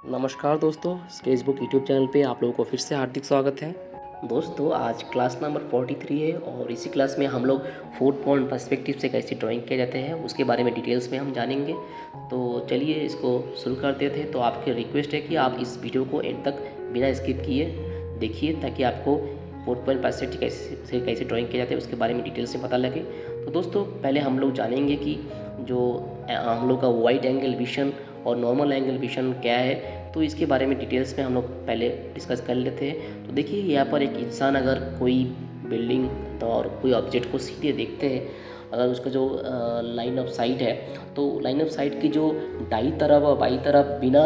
नमस्कार दोस्तों, sketchbook YouTube channel पे आप लोगों को फिर से हार्दिक स्वागत है। दोस्तों आज क्लास नंबर 43 है और इसी क्लास में हम लोग 4 पॉइंट पर्सपेक्टिव से कैसे ड्राइंग किए जाते हैं उसके बारे में डिटेल्स में हम जानेंगे। तो चलिए इसको शुरू करते थे। तो आपकी रिक्वेस्ट है कि आप इस वीडियो को एंड तक बिना स्किप किए देखिए ताकि आपको 4 पॉइंट पर्सपेक्टिव कैसे ड्राइंग किए जाते हैं उसके बारे में डिटेल्स से पता लगे। तो दोस्तों पहले हम लोग जानेंगे कि जो हम लोग का वाइड एंगल विजन और नॉर्मल एंगल विजन क्या है, तो इसके बारे में डिटेल्स में हम लोग पहले डिस्कस कर लेते हैं। तो देखिए यहाँ पर एक इंसान अगर कोई बिल्डिंग और कोई ऑब्जेक्ट को सीधे देखते हैं, अगर उसका जो लाइन ऑफ साइट है तो लाइन ऑफ साइट की जो दाई तरफ और बाई तरफ बिना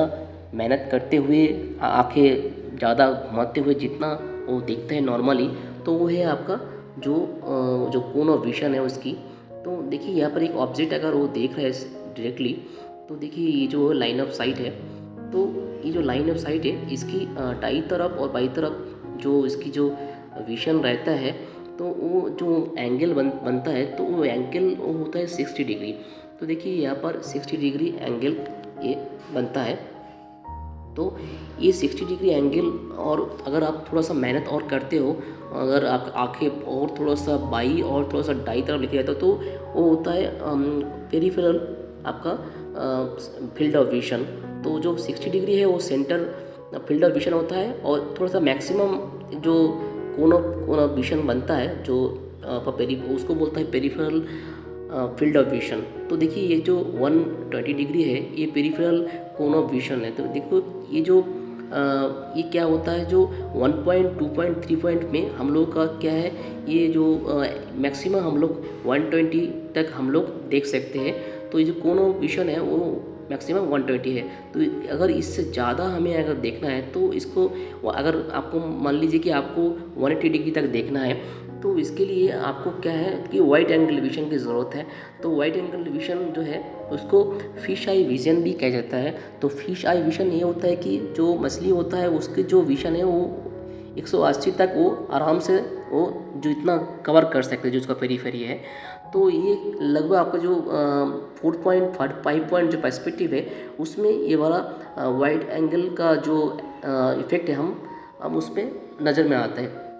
मेहनत करते हुए आंखें ज़्यादा घुमाते हुए जितना वो देखते हैं नॉर्मली, तो वो है आपका जो कोन ऑफ विजन है उसकी। तो देखिए यहाँ पर एक ऑब्जेक्ट अगर वो देख रहा है डायरेक्टली, तो देखिए ये जो लाइन ऑफ साइट है, तो ये जो लाइन ऑफ साइट है इसकी दाई तरफ और बाई तरफ जो इसकी जो विजन रहता है, तो वो जो एंगल बनता है तो वो एंगल वो होता है 60 डिग्री। तो देखिए यहाँ पर 60 डिग्री एंगल ये बनता है। तो ये 60 डिग्री एंगल, और अगर आप थोड़ा सा मेहनत और करते हो, अगर आप आंखें और थोड़ा सा बाई और थोड़ा सा दाई तरफ लेके जाते हो, तो वो होता है पेरिफेरल आपका फील्ड ऑफ विजन। तो जो 60 डिग्री है वो सेंटर फील्ड ऑफ विजन होता है, और थोड़ा सा मैक्सिमम जो कोन ऑफ विजन बनता है जो उसको बोलता है पेरिफेरल फील्ड ऑफ विजन। तो देखिए ये जो 120 डिग्री है ये पेरिफेरल कोन ऑफ विजन है। तो देखो ये जो ये क्या होता है, जो 1 पॉइंट 2 पॉइंट 3 पॉइंट में हम लोग का क्या है, ये जो मैक्सिमम हम लोग 120 तक हम लोग देख सकते हैं। तो ये जो कोन ऑफ विजन है वो मैक्सिमम 120 है। तो अगर इससे ज़्यादा हमें अगर देखना है तो इसको, अगर आपको मान लीजिए कि आपको 180 डिग्री तक देखना है, तो इसके लिए आपको क्या है कि वाइड एंगल विजन की ज़रूरत है। तो वाइड एंगल विजन जो है उसको फिश आई विजन भी कहा जाता है। तो फिश आई विजन ये होता है कि जो मछली होता है उसकी जो विजन है वो 180 तक वो आराम से वो जो इतना कवर कर सकते हैं जो उसका पेरीफेरी है। तो ये लगभग आपका जो 4.5 पॉइंट जो पर्सपेक्टिव है उसमें ये वाला वाइड एंगल का जो इफ़ेक्ट है हम उस पर नज़र में आता है।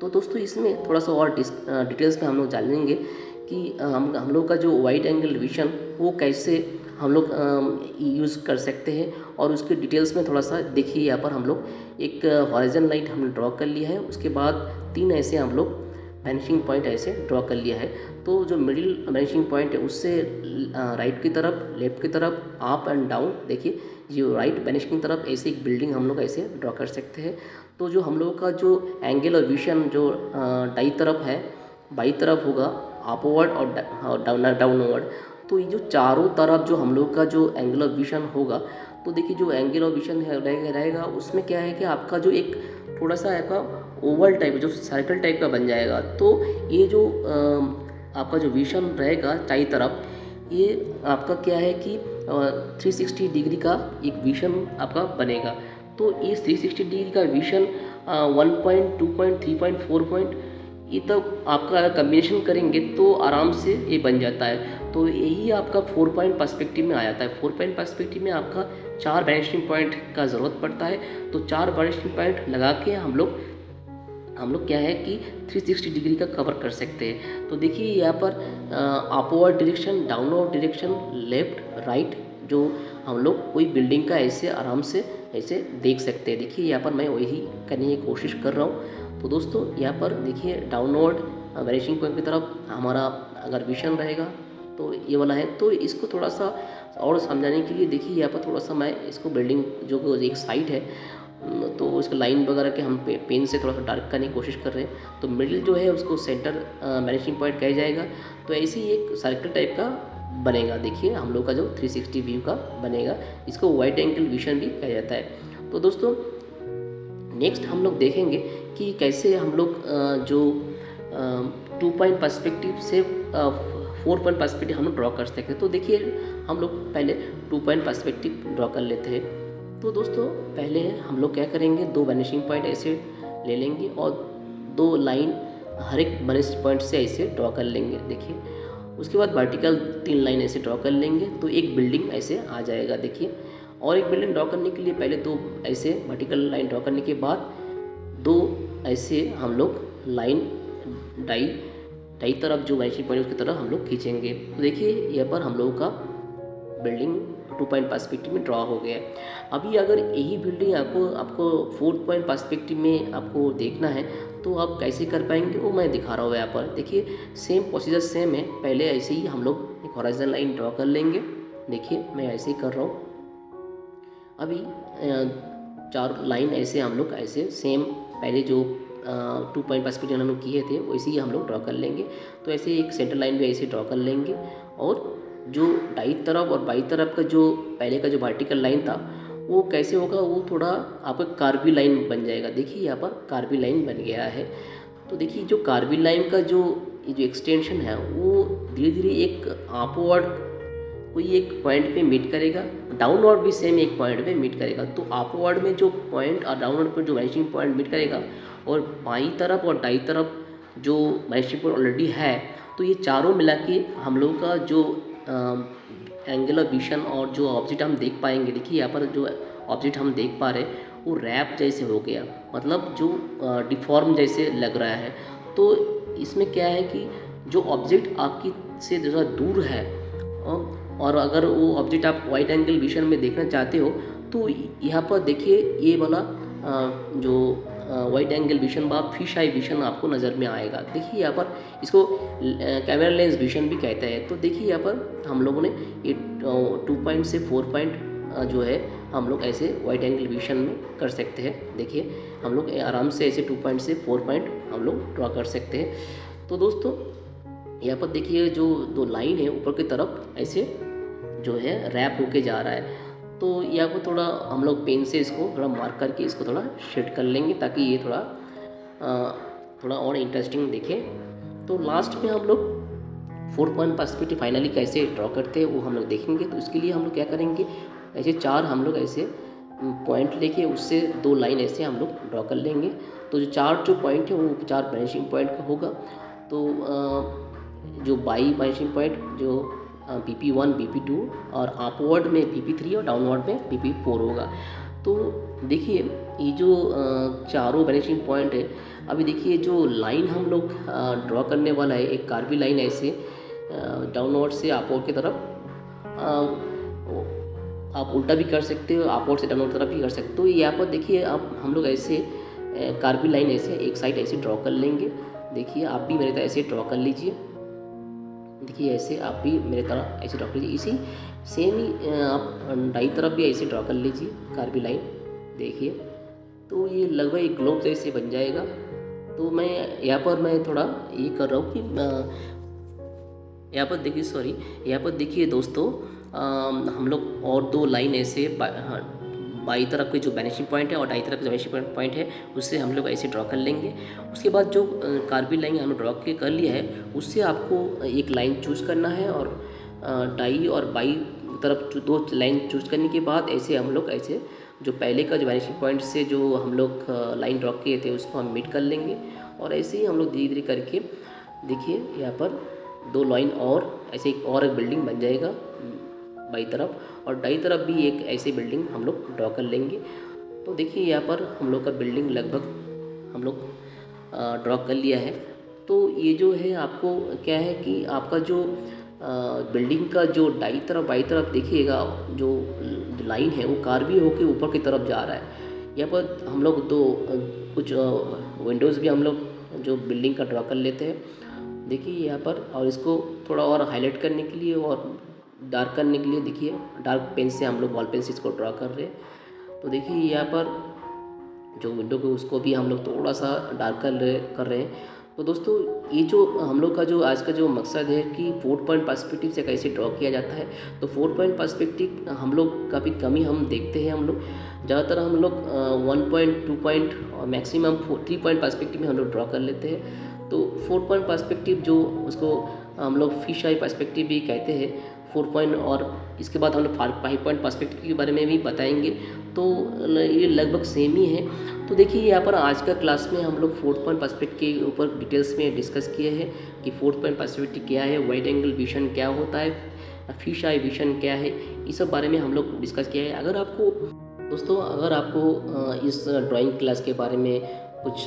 तो दोस्तों इसमें थोड़ा सा और डिटेल्स में हम लोग जानेंगे कि हम लोग का जो वाइड एंगल विजन वो कैसे हम लोग यूज़ कर सकते हैं, और उसके डिटेल्स में थोड़ा सा देखिए। यहाँ पर हम लोग एक हॉरिजॉन्टल लाइन हमने ड्रॉ कर लिया है, उसके बाद 3 ऐसे हम लोग वैनिशिंग पॉइंट ऐसे ड्रॉ कर लिया है। तो जो मिडिल वैनिशिंग पॉइंट है उससे राइट की तरफ, लेफ्ट की तरफ, अप एंड डाउन, देखिए जो राइट वैनिशिंग की तरफ ऐसे एक बिल्डिंग हम लोग ऐसे ड्रॉ कर सकते हैं। तो जो हम लोग का जो एंगल और विजन जो दाई तरफ है, बाई तरफ होगा अपवर्ड और डाउनवर्ड। तो ये जो चारों तरफ जो हम लोग का जो एंगल ऑफ विजन होगा, तो देखिए जो एंगल ऑफ विजन है रहेगा उसमें क्या है कि आपका जो एक थोड़ा सा आपका ओवल टाइप जो सर्कल टाइप का बन जाएगा। तो ये जो आपका जो विजन रहेगा चारों तरफ, ये आपका क्या है कि 360 डिग्री का एक विजन आपका बनेगा। तो इस 360 डिग्री का vision 1 point 2 point 3 point 4 point ये तब आपका अगर कम्बिनेशन करेंगे तो आराम से ये बन जाता है। तो यही आपका 4 पॉइंट पर्सपेक्टिव में आ जाता है। 4 पॉइंट पर्सपेक्टिव में आपका 4 वैनिशिंग पॉइंट का ज़रूरत पड़ता है। तो 4 वैनिशिंग पॉइंट लगा के हम लोग क्या है कि 360 डिग्री का कवर कर सकते हैं। तो देखिए यहाँ पर upward direction, downward direction, left right, जो हम लोग कोई बिल्डिंग का ऐसे आराम से ऐसे देख सकते हैं। देखिए यहाँ पर मैं वही करने की कोशिश कर रहा हूँ। तो दोस्तों यहाँ पर देखिए डाउनवर्ड वैनिशिंग पॉइंट की तरफ हमारा अगर विजन रहेगा तो ये वाला है। तो इसको थोड़ा सा और समझाने के लिए देखिए यहाँ पर थोड़ा सा मैं इसको बिल्डिंग जो एक साइड है, तो उसका लाइन वगैरह के हम पेन से थोड़ा सा डार्क करने की कोशिश कर रहे हैं। तो मिडिल जो है उसको सेंटर वैनिशिंग पॉइंट कहा जाएगा। तो ऐसे ही एक सर्कल टाइप का बनेगा। देखिए हम लोग का जो 360 व्यू का बनेगा, इसको वाइड एंगल विजन भी कहा जाता है। तो दोस्तों नेक्स्ट हम लोग देखेंगे कि कैसे हम लोग जो 2 पॉइंट पर्सपेक्टिव से 4 पॉइंट पर्सपेक्टिव हम लोग ड्रॉ कर सकते हैं। तो देखिए हम लोग पहले 2 पॉइंट पर्सपेक्टिव ड्रॉ कर लेते हैं। तो दोस्तों पहले हम लोग क्या करेंगे, 2 वैनिशिंग पॉइंट ऐसे ले लेंगे और 2 लाइन हर एक वैनिशिंग पॉइंट से ऐसे ड्रॉ कर लेंगे। देखिए उसके बाद वर्टिकल 3 लाइन ऐसे ड्रॉ कर लेंगे तो एक बिल्डिंग ऐसे आ जाएगा। देखिए और एक बिल्डिंग ड्रॉ करने के लिए पहले तो ऐसे वर्टिकल लाइन ड्रॉ करने के बाद दो ऐसे हम लोग लाइन दाई तरफ जो वैनिशिंग पॉइंट उसकी तरफ हम लोग खींचेंगे। तो देखिए यहाँ पर हम लोगों का बिल्डिंग 2 पॉइंट पर्सपेक्टिव में ड्रॉ हो गया। अभी अगर यही बिल्डिंग आपको 4 पॉइंट पर्सपेक्टिव में आपको देखना है तो आप कैसे कर पाएंगे वो मैं दिखा रहा हूँ यहाँ पर। देखिए सेम प्रोसीजर सेम है, पहले ऐसे ही हम लोग एक हॉरिजॉन्टल लाइन ड्रॉ कर लेंगे। देखिए मैं ऐसे ही कर रहा हूँ। अभी 4 लाइन ऐसे हम लोग ऐसे सेम पहले जो 2 पॉइंट पर्सपेक्टिव हम लोग किए थे वैसे ही हम लोग ड्रॉ कर लेंगे। तो ऐसे एक सेंटर लाइन भी ऐसे ड्रॉ कर लेंगे और जो दाई तरफ और बाई तरफ का जो पहले का जो वर्टिकल लाइन था वो कैसे होगा, वो थोड़ा आपका कार्बी लाइन बन जाएगा। देखिए यहाँ पर कार्बी लाइन बन गया है। तो देखिए जो कार्बी लाइन का जो एक्सटेंशन है वो धीरे धीरे एक अपवर्ड कोई एक पॉइंट पे मीट करेगा, डाउनवर्ड भी सेम एक पॉइंट पे मीट करेगा। तो अपवर्ड में जो पॉइंट और डाउनवर्ड पर जो वैनिशिंग पॉइंट मीट करेगा और बाई तरफ और दाई तरफ जो वैनिशिंग पॉइंट ऑलरेडी है, तो ये चारों मिला के हम लोग का जो एंगल ऑफ विशन और जो ऑब्जेक्ट हम देख पाएंगे, देखिए यहाँ पर जो ऑब्जेक्ट हम देख पा रहे हैं वो रैप जैसे हो गया, मतलब जो डिफॉर्म जैसे लग रहा है। तो इसमें क्या है कि जो ऑब्जेक्ट आपकी से ज़रा दूर है और अगर वो ऑब्जेक्ट आप वाइड एंगल विशन में देखना चाहते हो तो यहाँ पर देखिए ये वाला जो वाइड एंगल विशन व फिश आई विशन आपको नज़र में आएगा। देखिए यहाँ पर इसको कैमरा लेंस विशन भी कहते हैं। तो देखिए यहाँ पर हम लोगों ने ये 2 पॉइंट से 4 पॉइंट जो है हम लोग ऐसे वाइड एंगल विशन में कर सकते हैं। देखिए हम लोग आराम से ऐसे 2 पॉइंट से 4 पॉइंट हम लोग ड्रॉ कर सकते हैं। तो दोस्तों यहाँ पर देखिए जो 2 लाइन है ऊपर की तरफ ऐसे जो है रैप होके जा रहा है। तो यहाँ को थोड़ा हम लोग पेन से इसको थोड़ा मार्क करके इसको थोड़ा शेड कर लेंगे ताकि ये थोड़ा और इंटरेस्टिंग दिखे। तो लास्ट में हम लोग 4 पॉइंट पर्सपेक्टिव फाइनली कैसे ड्रॉ करते हैं वो हम लोग देखेंगे। तो इसके लिए हम लोग क्या करेंगे, ऐसे 4 हम लोग ऐसे पॉइंट लेके उससे 2 लाइन ऐसे हम लोग ड्रॉ कर लेंगे। तो जो 4 जो पॉइंट है वो 4 वैनिशिंग पॉइंट का होगा। तो जो बाई वैनिशिंग पॉइंट जो BP1 BP2 और अपवर्ड में BP3 और डाउनवर्ड में BP4 होगा। तो देखिए ये जो चारों वैनिशिंग पॉइंट है, अभी देखिए जो लाइन हम लोग ड्रॉ करने वाला है एक कार्बी लाइन ऐसे डाउनवर्ड से अपवर्ड की तरफ, आप उल्टा भी कर सकते हो, अपवर्ड से डाउनवर्ड तरफ भी कर सकते हो। यहाँ पर देखिए आप हम लोग ऐसे कार्बी लाइन ऐसे एक साइड ऐसे ड्रॉ कर लेंगे। देखिए आप भी मेरे तरह ऐसे ड्रॉ कर लीजिए। देखिए ऐसे आप भी मेरे तरह ऐसे ड्रॉ कर लीजिए। इसी सेम ही आप दाई तरफ भी ऐसे ड्रॉ कर लीजिए कार्बी लाइन। देखिए तो ये लगभग एक ग्लोब जैसे बन जाएगा। तो मैं यहाँ पर मैं थोड़ा ये कर रहा हूँ कि यहाँ पर देखिए दोस्तों हम लोग और 2 लाइन ऐसे बाई तरफ के जो वैनिशिंग पॉइंट है और दाई तरफ जो वैनिशिंग पॉइंट है उससे हम लोग ऐसे ड्रॉ कर लेंगे। उसके बाद जो कार्बी लाइन हमने ड्रॉ कर लिया है उससे आपको एक लाइन चूज़ करना है और दाई और बाई तरफ 2 लाइन चूज़ करने के बाद ऐसे हम लोग ऐसे जो पहले का जो वैनिशिंग पॉइंट से जो हम लोग लाइन ड्रॉ किए थे उसको हम मीट कर लेंगे। और ऐसे ही हम लोग धीरे धीरे करके देखिए यहाँ पर 2 लाइन और ऐसे एक बिल्डिंग बन जाएगा बाई तरफ, और दाई तरफ भी एक ऐसी बिल्डिंग हम लोग ड्रॉ कर लेंगे। तो देखिए यहाँ पर हम लोग का बिल्डिंग लगभग हम लोग ड्रॉ कर लिया है। तो ये जो है आपको क्या है कि आपका जो बिल्डिंग का जो दाई तरफ बाई तरफ देखिएगा जो लाइन है वो कार्बी होके ऊपर की तरफ जा रहा है। यहाँ पर हम लोग 2 कुछ विंडोज़ भी हम लोग जो बिल्डिंग का ड्रॉ कर लेते हैं। देखिए यहाँ पर, और इसको थोड़ा और हाईलाइट करने के लिए और डार्क करने के लिए देखिए डार्क पेन से हम लोग बॉल पेन से इसको ड्रॉ कर रहे हैं। तो देखिए यहाँ पर जो विंडो को उसको भी हम लोग थोड़ा सा डार्क कर रहे हैं। तो दोस्तों ये जो हम लोग का जो आज का जो मकसद है कि 4 पॉइंट पर्सपेक्टिव से कैसे ड्रॉ किया जाता है। तो 4 पॉइंट पर्सपेक्टिव हम लोग काफ़ी कम ही हम देखते हैं। हम लोग ज़्यादातर हम लोग 1 पॉइंट 2 पॉइंट और मैक्सिमम 3 पॉइंट पर्सपेक्टिव में हम लोग ड्रॉ कर लेते हैं। तो 4 पॉइंट पर्सपेक्टिव जो उसको हम लोग फिश आई पर्सपेक्टिव भी कहते हैं 4 पॉइंट, और इसके बाद हम लोग 5 पॉइंट पर्सपेक्टिव के बारे में भी बताएंगे। तो ये लगभग सेम ही है। तो देखिए यहाँ पर आज का क्लास में हम लोग 4 पॉइंट पर्सपेक्टिव के ऊपर डिटेल्स में डिस्कस किए हैं कि 4 पॉइंट पर्सपेक्टिव क्या है, वाइड एंगल विजन क्या होता है, फिश आई विजन क्या है, इस सब बारे में हम लोग डिस्कस किया है। अगर आपको दोस्तों, अगर आपको इस ड्राइंग क्लास के बारे में कुछ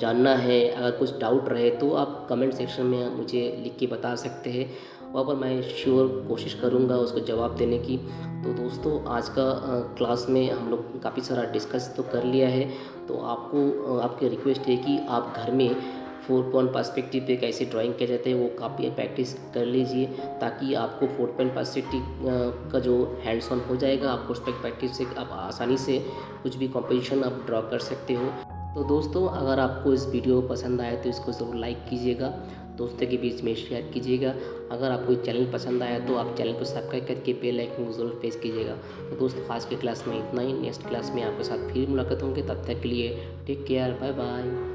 जानना है, अगर कुछ डाउट रहे तो आप कमेंट सेक्शन में मुझे लिख के बता सकते हैं, वहाँ पर मैं श्योर कोशिश करूँगा उसको जवाब देने की। तो दोस्तों, आज का क्लास में हम लोग काफ़ी सारा डिस्कस तो कर लिया है। तो आपको आपकी रिक्वेस्ट है कि आप घर में 4 पॉइंट पर्सपेक्टिव पे कैसे ड्राइंग किया जाता है वो काफ़ी प्रैक्टिस कर लीजिए, ताकि आपको 4 पॉइंट पर्सपेक्टिव का जो हैंड्स ऑन हो जाएगा। आप पर्सपेक्टिव से आप आसानी से कुछ भी कॉम्पोजिशन आप ड्रॉ कर सकते हो। तो दोस्तों, अगर आपको इस वीडियो पसंद आए तो इसको ज़रूर लाइक कीजिएगा, दोस्तों के बीच में शेयर कीजिएगा। अगर आपको चैनल पसंद आया तो आप चैनल को सब्सक्राइब करके बेल आइकन को ज़रूर प्रेस कीजिएगा। तो दोस्तों, आज के क्लास में इतना ही। नेक्स्ट क्लास में आपके साथ फिर मुलाकात होंगे, तब तक के लिए टेक केयर, बाय बाय।